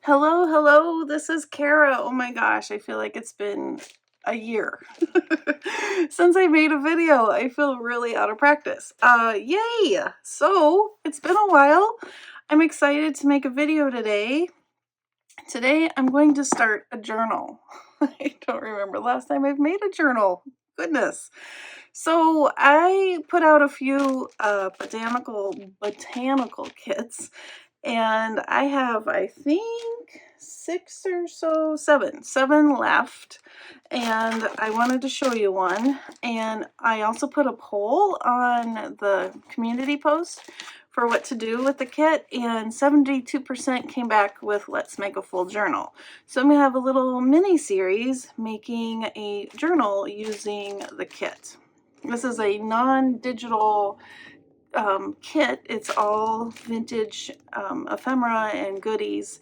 Hello, hello, this is Kara. Oh my gosh, I feel like it's been a year since I made a video. I feel really out of practice. Yay! So, it's been a while. I'm excited to make a video today. Today, I'm going to start a journal. I don't remember last time I've made a journal. Goodness. So, I put out a few botanical kits. And I have, I think, seven left. And I wanted to show you one. And I also put a poll on the community post for what to do with the kit. And 72% came back with let's make a full journal. So I'm going to have a little mini series making a journal using the kit. This is a non-digital kit. It's all vintage ephemera and goodies.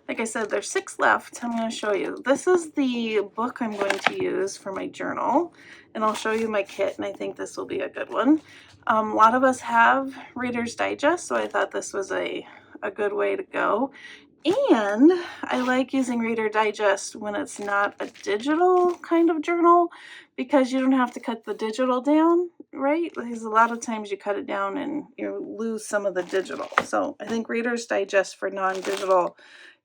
Like I said, there's 6 left. I'm going to show you. This is the book I'm going to use for my journal, and I'll show you my kit, and I think this will be a good one. A lot of us have Reader's Digest, so I thought this was a good way to go. And I like using Reader Digest when it's not a digital kind of journal, because you don't have to cut the digital down, right? Because a lot of times you cut it down and you lose some of the digital. So I think Reader's Digest for non-digital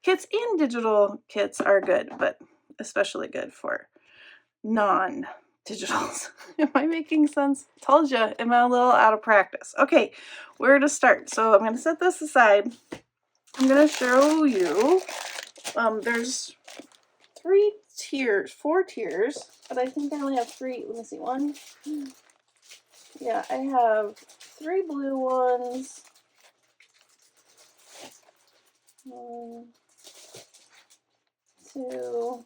kits and digital kits are good, but especially good for non-digitals. Am I making sense? Told you, am I a little out of practice? Okay, where to start? So I'm going to set this aside. I'm going to show you, there's 4 tiers, but I think I only have 3. Let me see, 1. Yeah, I have 3 blue ones. 1, 2,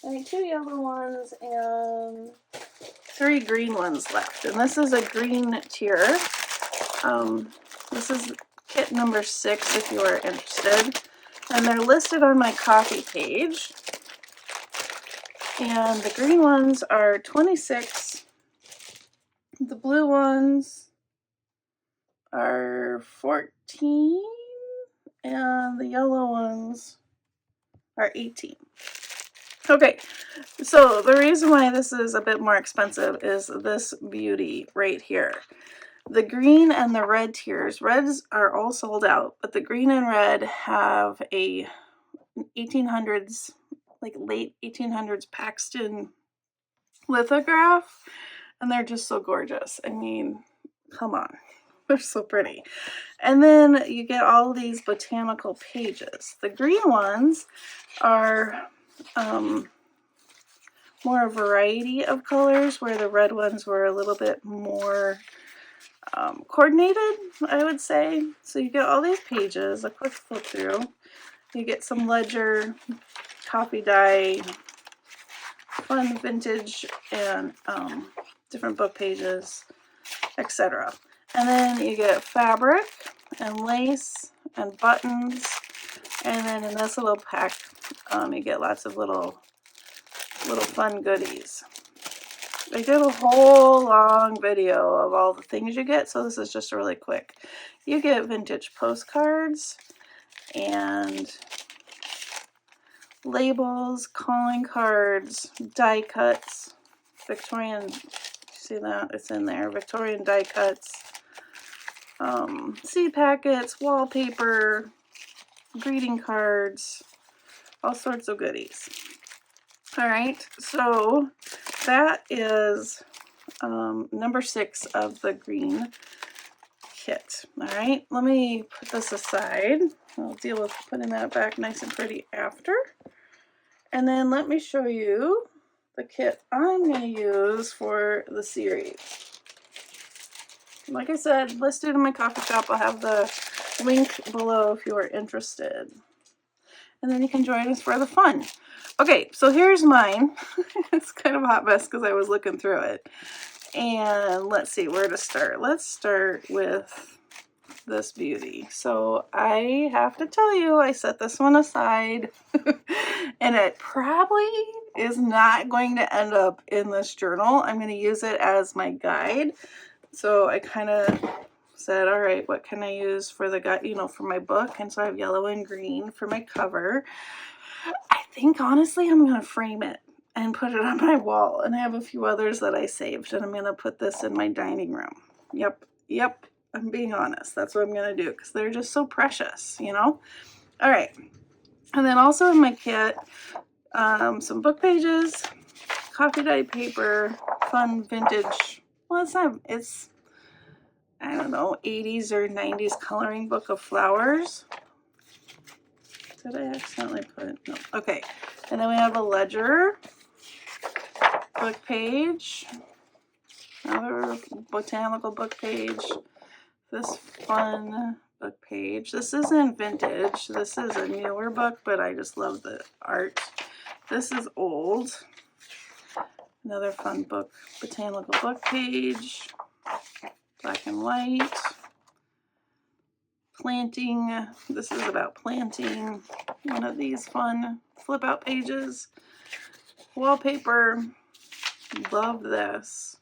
I think 2 yellow ones and 3 green ones left. And this is a green tier. This is kit number 6 if you are interested. And they're listed on my coffee page. And the green ones are 26. The blue ones are 14. And the yellow ones are 18. Okay, so the reason why this is a bit more expensive is this beauty right here. The green and the red tiers, reds are all sold out, but the green and red have a 1800s, like late 1800s Paxton lithograph, and they're just so gorgeous. I mean, come on, they're so pretty. And then you get all these botanical pages. The green ones are more a variety of colors, where the red ones were a little bit more coordinated, I would say. So you get all these pages, a quick flip through. You get some ledger, coffee dye, fun vintage, and different book pages, etc. And then you get fabric and lace and buttons. And then in this little pack, you get lots of little fun goodies. I did a whole long video of all the things you get, so this is just really quick. You get vintage postcards and labels, calling cards, die cuts, Victorian, see that? It's in there. Victorian die cuts, seed packets, wallpaper, greeting cards, all sorts of goodies. All right, so that is number 6 of the green kit. All right, let me put this aside. I'll deal with putting that back nice and pretty after. And then let me show you the kit I'm going to use for the series. Like I said, listed in my coffee shop. I'll have the link below if you are interested. And then you can join us for the fun. Okay, so here's mine. It's kind of a hot mess because I was looking through it. And let's see where to start. Let's start with this beauty. So I have to tell you, I set this one aside. And it probably is not going to end up in this journal. I'm going to use it as my guide. So I kind of said, all right, what can I use for the guy, for my book? And so I have yellow and green for my cover. I think honestly I'm going to frame it and put it on my wall. And I have a few others that I saved, and I'm going to put this in my dining room. Yep. I'm being honest. That's what I'm going to do because they're just so precious, All right. And then also in my kit, some book pages, coffee dyed paper, fun vintage. Well, it's I don't know, 80s or 90s coloring book of flowers. Did I accidentally put? No. Okay. And then we have a ledger book page, another botanical book page, this fun book page. This isn't vintage. This is a newer book, but I just love the art. This is old. Another fun book, botanical book page, black and white. Planting. This is about planting. One of these fun flip out pages. Wallpaper. Love this.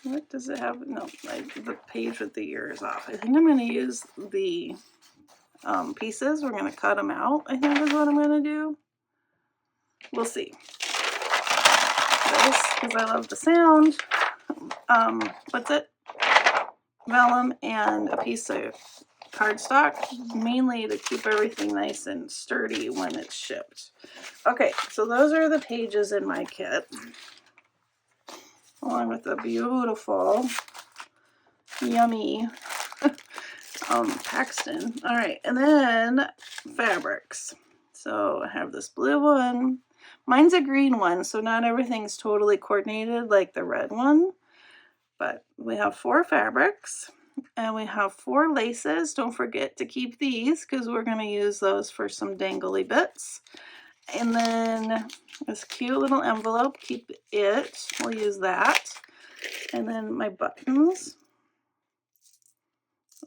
What does it have? No, the page with the ears off. I think I'm going to use the pieces. We're going to cut them out, I think is what I'm going to do. We'll see. This, because I love the sound. What's it? Vellum and a piece of cardstock, mainly to keep everything nice and sturdy when it's shipped. Okay, so those are the pages in my kit, along with the beautiful, yummy Paxton. All right, and then fabrics. So I have this blue one. Mine's a green one, so not everything's totally coordinated like the red one. But we have 4 fabrics. And we have 4 laces. Don't forget to keep these because we're going to use those for some dangly bits. And then this cute little envelope, keep it. We'll use that. And then my buttons.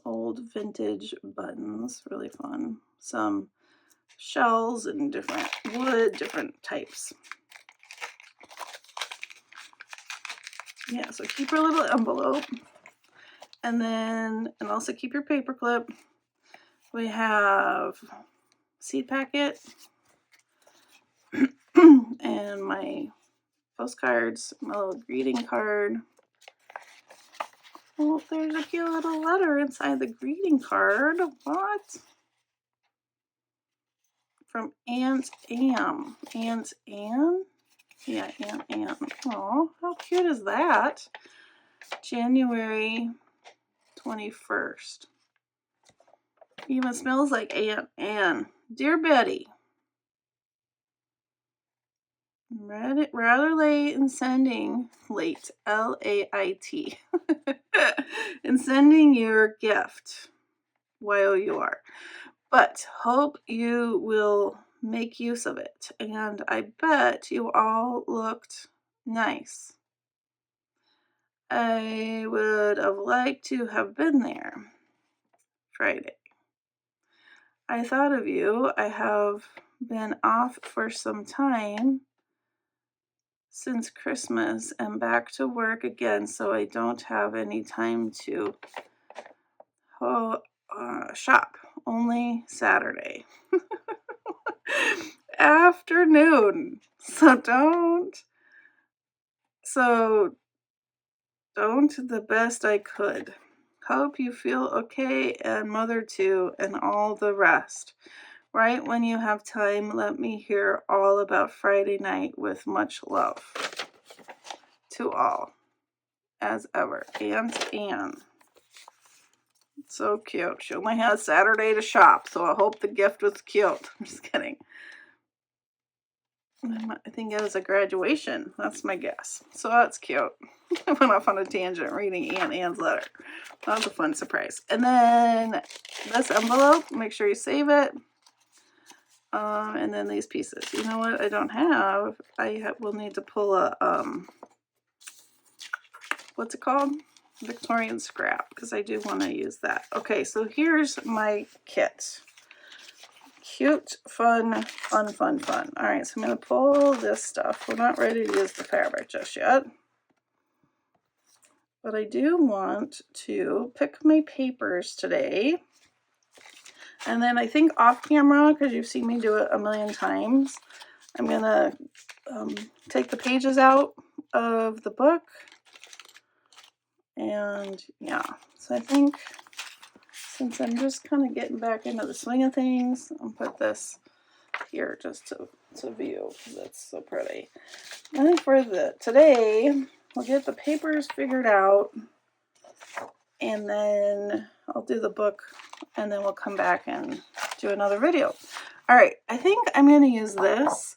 Old vintage buttons, really fun. Some shells and different wood, different types. Yeah, so keep your little envelope. And also keep your paper clip. We have seed packet and my postcards, my little greeting card. Oh, there's a cute little letter inside the greeting card. What? From Aunt Ann. Aunt Ann? Yeah, Aunt Ann. Oh, how cute is that? January 21st. Even smells like Aunt Ann. Dear Betty, rather late in sending, late, L-A-I-T, in sending your gift, Y-O-U-R, but hope you will make use of it, and I bet you all looked nice. I would have liked to have been there Friday. I thought of you. I have been off for some time since Christmas and back to work again, so I don't have any time to shop. Only Saturday afternoon. So don't the best I could. Hope you feel okay, and mother too, and all the rest. Right when you have time, let me hear all about Friday night with much love. To all. As ever, Aunt Ann. So cute. She only has Saturday to shop, so I hope the gift was cute. I'm just kidding. I think it was a graduation. That's my guess. So that's cute. I went off on a tangent reading Aunt Ann's letter. That was a fun surprise. And then this envelope, make sure you save it. And then these pieces. You know what I don't have? Will need to pull a, what's it called? Victorian scrap, because I do want to use that. Okay, so here's my kit. Cute, fun. All right, so I'm going to pull this stuff. We're not ready to use the fabric just yet. but I do want to pick my papers today. And then I think off camera, because you've seen me do it a million times, I'm going to take the pages out of the book. And yeah, so I think since I'm just kind of getting back into the swing of things, I'll put this here just to view because it's so pretty. I think for today, we'll get the papers figured out, and then I'll do the book, and then we'll come back and do another video. All right, I think I'm going to use this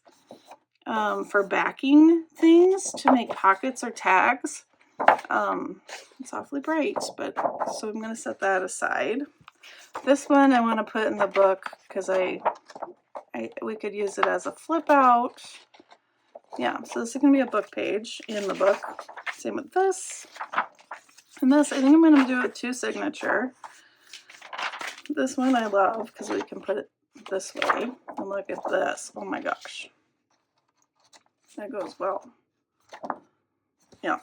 for backing things to make pockets or tags. It's awfully bright, but so I'm going to set that aside. This one I want to put in the book because we could use it as a flip out. Yeah, so this is going to be a book page in the book. Same with this. And this, I think I'm going to do it 2 signature. This one I love because we can put it this way. And look at this. Oh my gosh. That goes well. Yeah.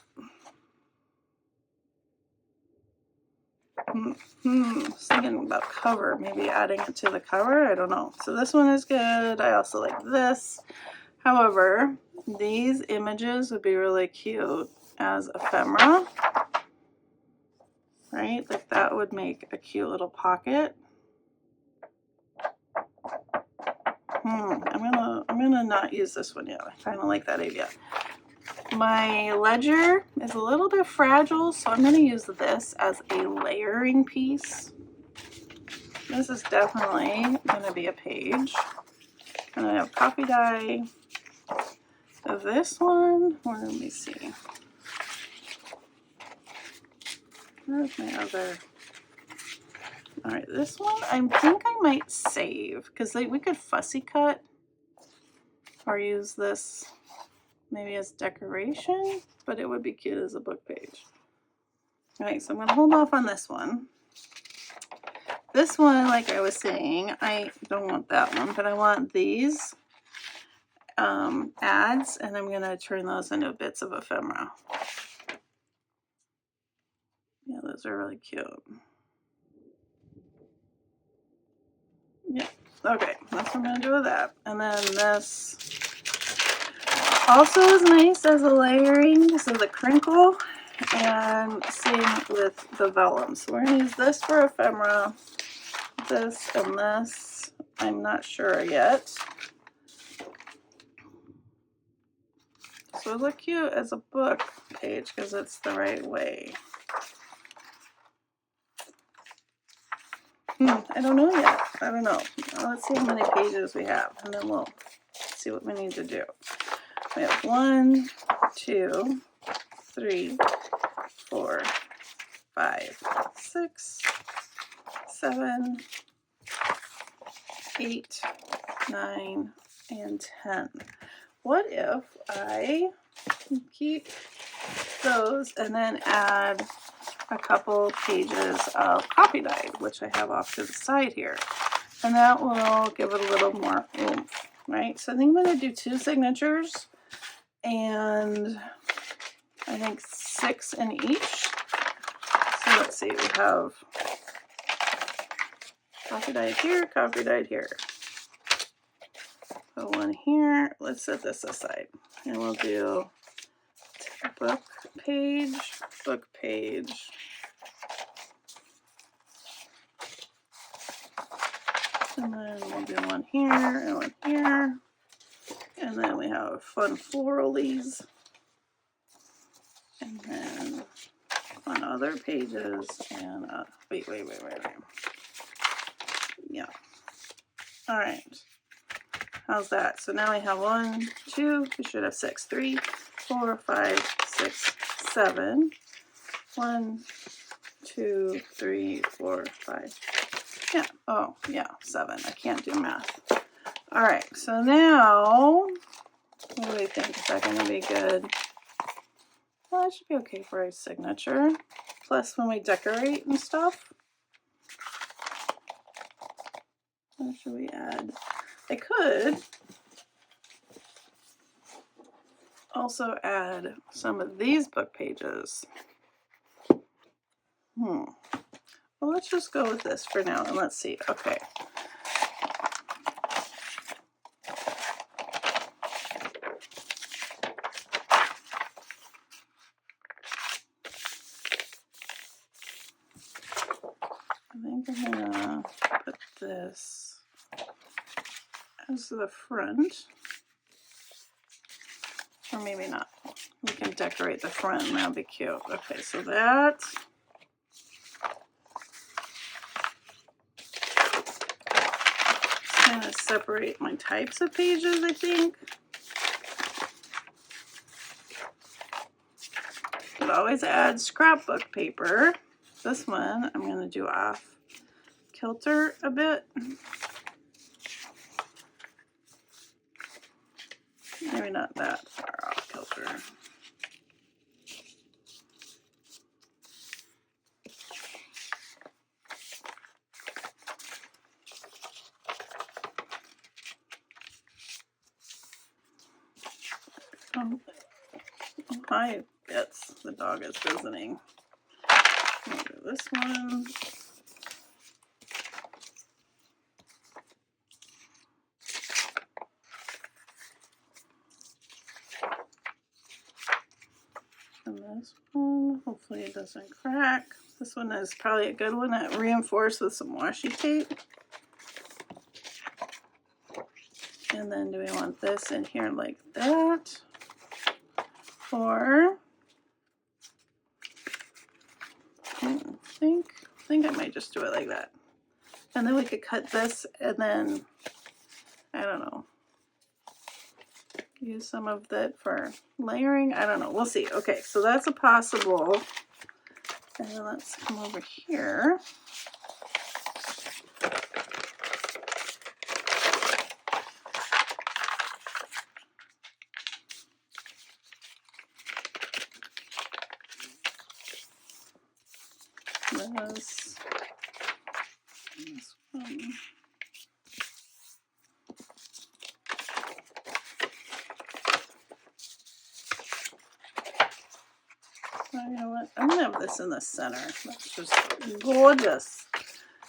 Thinking about cover, maybe adding it to the cover. I don't know. So this one is good. I also like this. However, these images would be really cute as ephemera, right? Like that would make a cute little pocket. I'm gonna not use this one yet. I kind of like that idea. My ledger is a little bit fragile, so I'm gonna use this as a layering piece. This is definitely gonna be a page. And I have coffee dye. This one, let me see. Where's my other? All right, this one I think I might save because we could fussy cut or use this maybe as decoration, but it would be cute as a book page. All right, so I'm gonna hold off on this one. This one, like I was saying, I don't want that one, but I want these ads, and I'm gonna turn those into bits of ephemera. Yeah, those are really cute. Yeah, okay, that's what I'm gonna do with that. And then this also is nice as a layering, so the crinkle, and same with the vellum. So we're gonna use this for ephemera, this and this, I'm not sure yet. So it look cute as a book page because it's the right way. I don't know yet. I don't know. Let's see how many pages we have, and then we'll see what we need to do. We have 1, 2, 3, 4, 5, 6, 7, 8, 9, and 10. What if I keep those and then add a couple pages of coffee dye, which I have off to the side here, and that will give it a little more oomph, right? So I think I'm going to do 2 signatures, and I think 6 in each. So let's see, we have coffee dyed here, coffee dyed here. Put one here. Let's set this aside, and we'll do book page, book page. And then we'll do one here and one here. And then we have fun floralies. And then on other pages and wait. Yeah. All right. How's that? So now we have 1, 2, we should have 6, 3, 4, 5, 6, 7. 1, 2, 3, 4, 5. Yeah. Oh, yeah, 7. I can't do math. All right. So now, what do we think? Is that going to be good? Well, that should be okay for a signature. Plus, when we decorate and stuff, what should we add? I could also add some of these book pages Well, let's just go with this for now and let's see. Okay. I think I'm gonna put this as the front. Or maybe not. We can decorate the front and that'll be cute. Okay, so that. Kind of separate my types of pages, I think. But always add scrapbook paper. This one I'm going to do off kilter a bit. Maybe not that far off kilter. Oh, hi, Bits. The dog is visiting. I'll do this one. And this one, hopefully it doesn't crack. This one is probably a good one that reinforced with some washi tape. And then do we want this in here like that? Or I think I might just do it like that. And then we could cut this and then, I don't know, use some of that for layering. I don't know. We'll see. Okay, so that's a possible. And then let's come over here. This one. Oh, you know what? I'm gonna have this in the center. That's just gorgeous.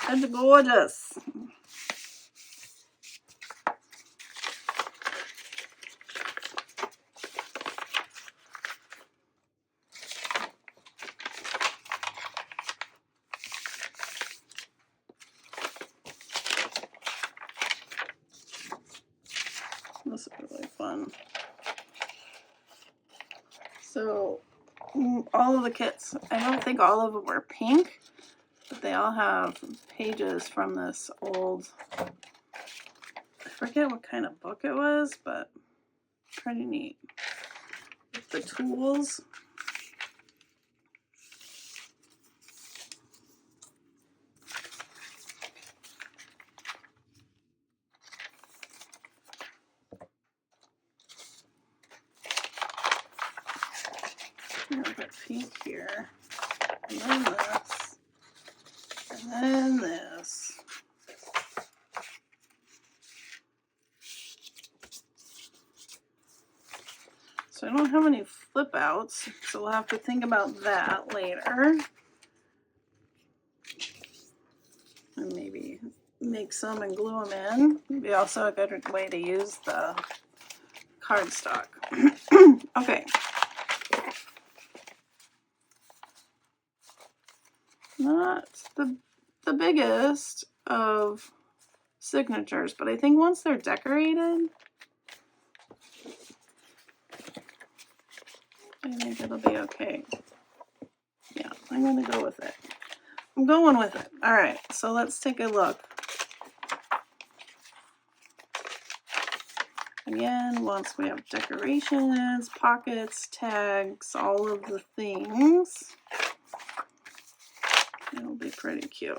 That's gorgeous. This is really fun. So all of the kits, I don't think all of them were pink, but they all have pages from this old, I forget what kind of book it was, but pretty neat. The tools. Pink here, and then this, and then this. So I don't have any flip outs, so we'll have to think about that later. And maybe make some and glue them in. It'd be also a good way to use the cardstock. Okay. Not the biggest of signatures, but I think once they're decorated, I think it'll be okay. Yeah, I'm gonna go with it. I'm going with it. All right, so let's take a look. Again, once we have decorations, pockets, tags, all of the things, it'll be pretty cute.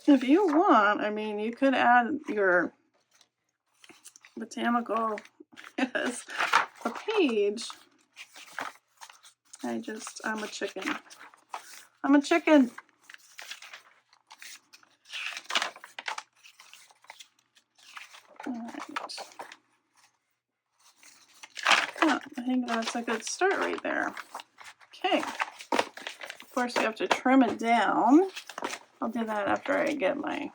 If you want, I mean, you could add your botanical as a page. I'm a chicken. I'm a chicken. All right. Oh, I think think that's a good start right there. Okay. Of course, we have to trim it down. I'll do that after I get my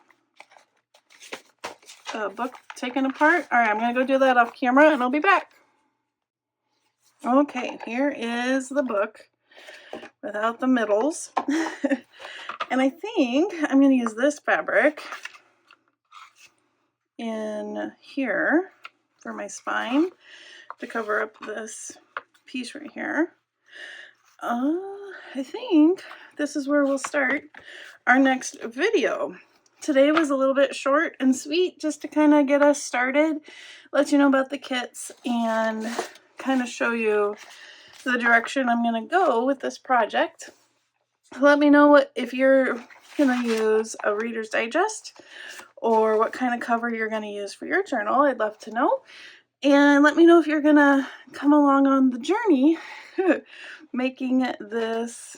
book taken apart. All right, I'm going to go do that off camera and I'll be back. Okay, here is the book without the middles. And I think I'm going to use this fabric in here for my spine to cover up this piece right here. I think this is where we'll start our next video. Today was a little bit short and sweet just to kind of get us started, let you know about the kits, and kind of show you the direction I'm going to go with this project. Let me know if you're going to use a Reader's Digest or what kind of cover you're going to use for your journal. I'd love to know. And let me know if you're going to come along on the journey making this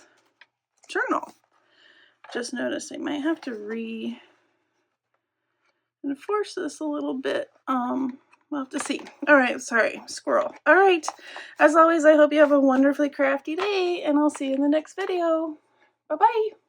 journal. Just noticed I might have to reinforce this a little bit. We'll have to see. All right, sorry, squirrel. All right, as always, I hope you have a wonderfully crafty day, and I'll see you in the next video. Bye-bye.